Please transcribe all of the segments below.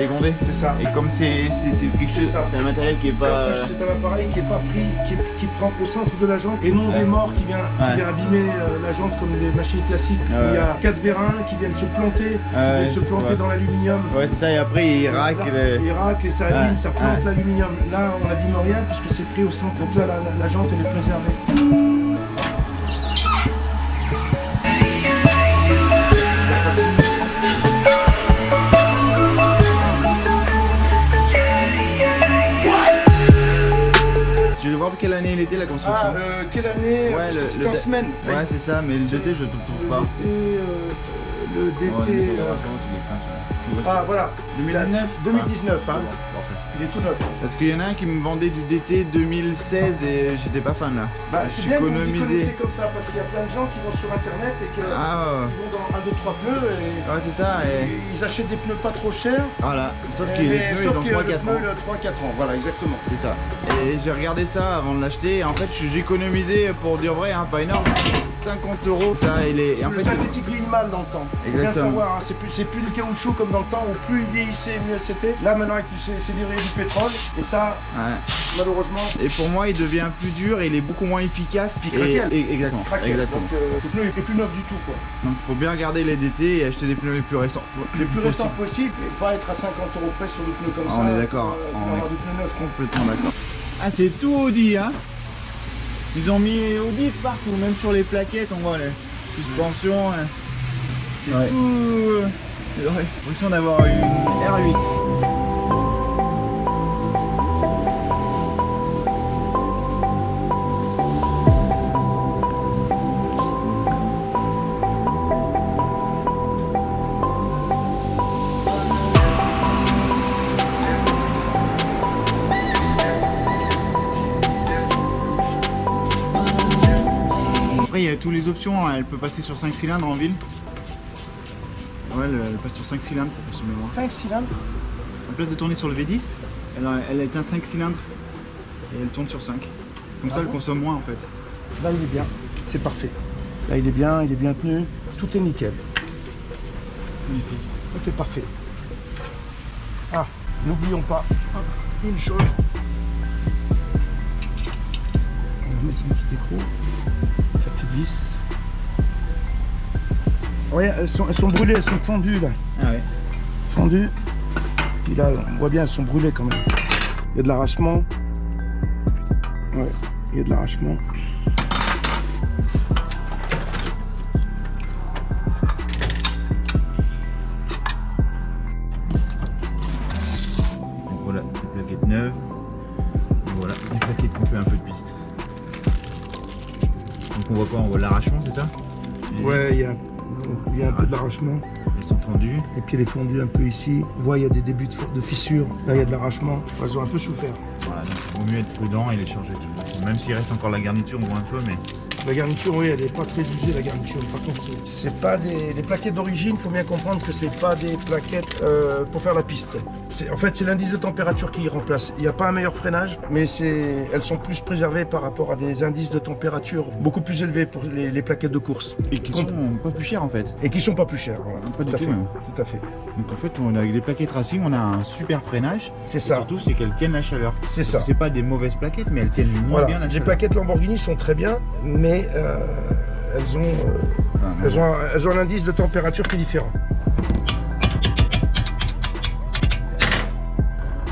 secondé. C'est ça. Et comme c'est quelque chose, c'est un matériel qui est pas... C'est un appareil qui est pas pris, qui prend au centre de la jante et non des morts qui vient abîmer la jante comme les machines classiques. Il y a 4 vérins qui viennent se planter, dans l'aluminium. Ouais, c'est ça, et après ils raquent. Ils raquent et ça abîme, ça plante l'aluminium. Là, on n'abîme rien puisque c'est pris au centre. Donc là, la jante elle est préservée. Je vais voir de quelle année il était la construction. Ah, quelle année? Ouais, c'est en semaine. Ouais, c'est ça, mais le DT je ne trouve pas. Le DT. Ah voilà, 2019. 2019, hein. Parfait. Il est tout neuf. Parce qu'il y en a un qui me vendait du DT 2016 et j'étais pas fan là. Bah, c'est bien que vous y connaissez comme ça, parce qu'il y a plein de gens qui vont sur internet et qui vont dans 1, 2, 3 pneus et ouais, c'est ça. Et... ils achètent des pneus pas trop chers. Voilà, sauf que les pneus ils ont 3-4 ans. 3-4 ans, voilà, exactement. C'est ça. Et j'ai regardé ça avant de l'acheter. En fait, j'ai économisé, pour dire vrai, hein, pas énorme, 50 €. Ça, et en fait, le synthétique vieillit mal dans le temps. Exactement. Faut bien savoir, hein, c'est plus du caoutchouc comme dans le temps où plus il vieillissait, mieux c'était. Là maintenant, c'est livré du pétrole et ça, malheureusement. Et pour moi, il devient plus dur et il est beaucoup moins efficace. Exactement. Exactement. Donc le pneu est plus neuf du tout, quoi. Donc faut bien regarder les DT et acheter des pneus les plus récents. Les plus récents possibles et pas être à 50 € près sur des pneus comme ça. On est d'accord. On est complètement d'accord. Ah, c'est tout Audi, hein. Ils ont mis Audi partout, même sur les plaquettes, on voit les suspensions. C'est tout. J'ai l'impression d'avoir une R8. Après, il y a toutes les options, elle peut passer sur 5 cylindres en ville. Ouais, elle passe sur 5 cylindres pour son mémoire. 5 cylindres. En place de tourner sur le V10, elle est un 5 cylindres et elle tourne sur 5. Comme ça, elle consomme moins en fait. Là, il est bien, c'est parfait. Là, il est bien tenu, tout est nickel. Magnifique. Tout est parfait. Ah, n'oublions pas une chose. On met son petit écrou, sa petite vis. Oui, elles sont brûlées, elles sont fendues là. Ah ouais. Fendues. Puis là, on voit bien, elles sont brûlées quand même. Il y a de l'arrachement. Ouais, il y a de l'arrachement. Voilà, les plaquettes neuves. Voilà, les plaquettes qu'on fait un peu de piste. Donc on voit quoi? On voit l'arrachement, c'est ça? Ouais, il y a un peu de l'arrachement. Elles sont fendues. Et puis elle est fondue un peu ici. On voit, il y a des débuts de fissures. Là, il y a de l'arrachement. Elles ont un peu souffert. Voilà, donc il vaut mieux être prudent et les changer tout. Même s'il reste encore la garniture, on voit un peu, mais... La garniture, oui, elle n'est pas très usée, la garniture. Par contre, c'est pas des plaquettes d'origine. Il faut bien comprendre que c'est pas des plaquettes pour faire la piste. En fait, c'est l'indice de température qui y remplace. Il n'y a pas un meilleur freinage, mais elles sont plus préservées par rapport à des indices de température beaucoup plus élevés pour les plaquettes de course. Et qui sont pas plus chères en fait. Et qui sont pas plus chères. Voilà. Pas du tout, même. Tout à fait. Donc en fait, avec les plaquettes racing, on a un super freinage. C'est ça. Surtout, c'est qu'elles tiennent la chaleur. C'est ça. C'est pas des mauvaises plaquettes, mais elles tiennent moins bien la chaleur. Les plaquettes Lamborghini sont très bien, mais elles ont un indice de température qui est différent.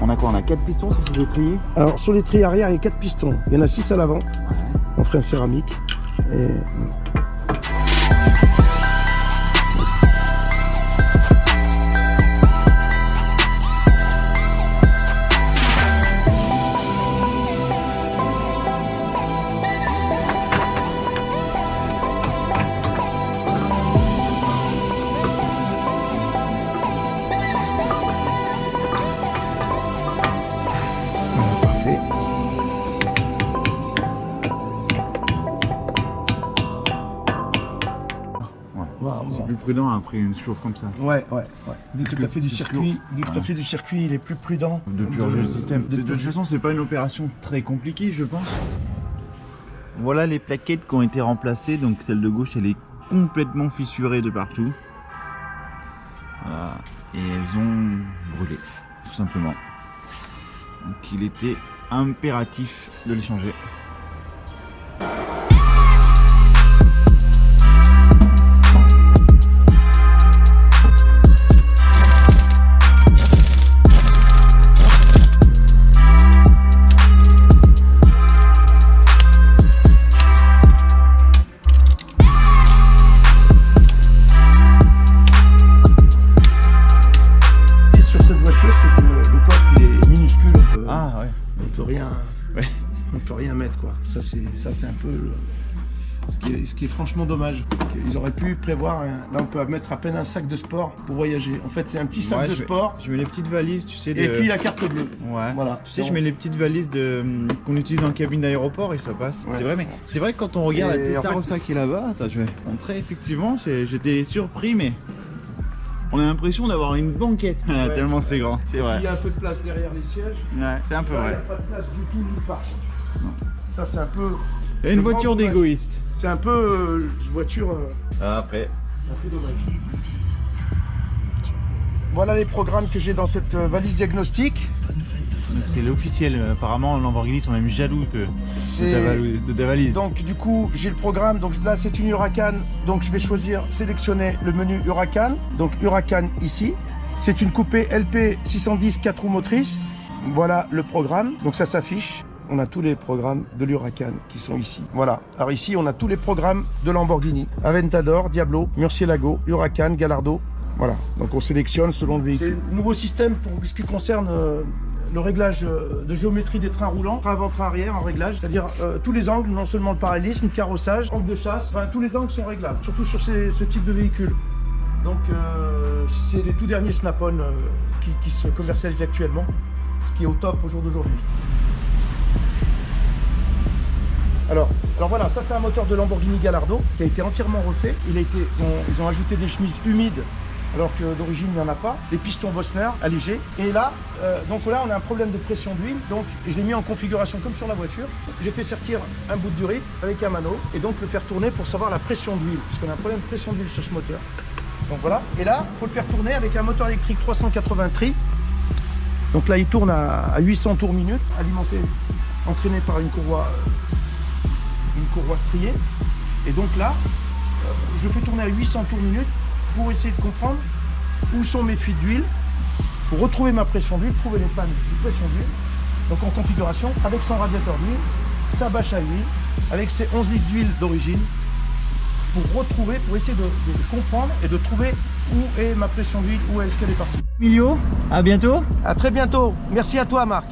On a quoi? On a 4 pistons sur ces étriers? Alors sur l'étrier arrière, il y a 4 pistons. Il y en a 6 à l'avant, en frein céramique. Et... C'est plus prudent après une chauffe comme ça. Ouais. Dès que tu as fait du circuit, il est plus prudent de purger le système. De toute façon, c'est pas une opération très compliquée, je pense. Voilà les plaquettes qui ont été remplacées. Donc celle de gauche, elle est complètement fissurée de partout. Voilà. Et elles ont brûlé. tout simplement. Donc il était impératif de les changer. On peut rien mettre quoi. Ça c'est un peu ce qui est franchement dommage. Ils auraient pu prévoir là on peut mettre à peine un sac de sport pour voyager. En fait c'est un petit sac de sport. Je mets les petites valises, tu sais. Et puis la carte bleue. Ouais. Voilà. Tu sais, je mets les petites valises qu'on utilise en cabine d'aéroport et ça passe. Ouais. C'est vrai, mais c'est vrai que quand on regarde la Testarossa qui est là-bas, attends, je vais montrer effectivement. J'étais surpris, mais on a l'impression d'avoir une banquette. Ouais. Tellement c'est grand. C'est vrai. Il y a un peu de place derrière les sièges. Ouais, c'est un peu vrai. Il n'y a pas de place du tout nulle part. Ça c'est un peu. Il y a une voiture d'égoïste. C'est un peu une voiture. Après. Un peu dommage. Voilà les programmes que j'ai dans cette valise diagnostique. C'est l'officiel. Apparemment, Lamborghini sont même jaloux de ta valise. Donc du coup, j'ai le programme. Donc là, c'est une Huracan. Donc je vais sélectionner le menu Huracan. Donc Huracan ici. C'est une coupée LP 610 4 roues motrices. Voilà le programme. Donc ça s'affiche. On a tous les programmes de l'Huracan qui sont ici. Voilà. Alors ici, on a tous les programmes de Lamborghini. Aventador, Diablo, Murcielago, Huracan, Gallardo. Voilà. Donc on sélectionne selon le véhicule. C'est un nouveau système pour ce qui concerne le réglage de géométrie des trains roulants, train avant, train arrière en réglage, c'est-à-dire tous les angles, non seulement le parallélisme, le carrossage, angle de chasse, enfin, tous les angles sont réglables, surtout sur ce type de véhicule. Donc c'est les tout derniers Snap-on qui se commercialisent actuellement, ce qui est au top au jour d'aujourd'hui. Alors voilà, ça c'est un moteur de Lamborghini Gallardo qui a été entièrement refait. Ils ont ajouté des chemises humides alors que d'origine il n'y en a pas. Les pistons Bosner allégés. Et là, donc là on a un problème de pression d'huile. Donc je l'ai mis en configuration comme sur la voiture. J'ai fait sortir un bout de durite avec un mano et donc le faire tourner pour savoir la pression d'huile. Parce qu'on a un problème de pression d'huile sur ce moteur. Donc voilà. Et là, il faut le faire tourner avec un moteur électrique 380 tri. Donc là il tourne à 800 tours minute, alimenté, entraîné par une courroie striée. Et donc là, je fais tourner à 800 tours minute pour essayer de comprendre où sont mes fuites d'huile, pour retrouver ma pression d'huile, trouver les pannes de pression d'huile. Donc en configuration, avec son radiateur d'huile, sa bâche à huile, avec ses 11 litres d'huile d'origine, pour essayer de comprendre et de trouver où est ma pression d'huile, où est-ce qu'elle est partie. Emilio, à bientôt. À très bientôt. Merci à toi, Marc.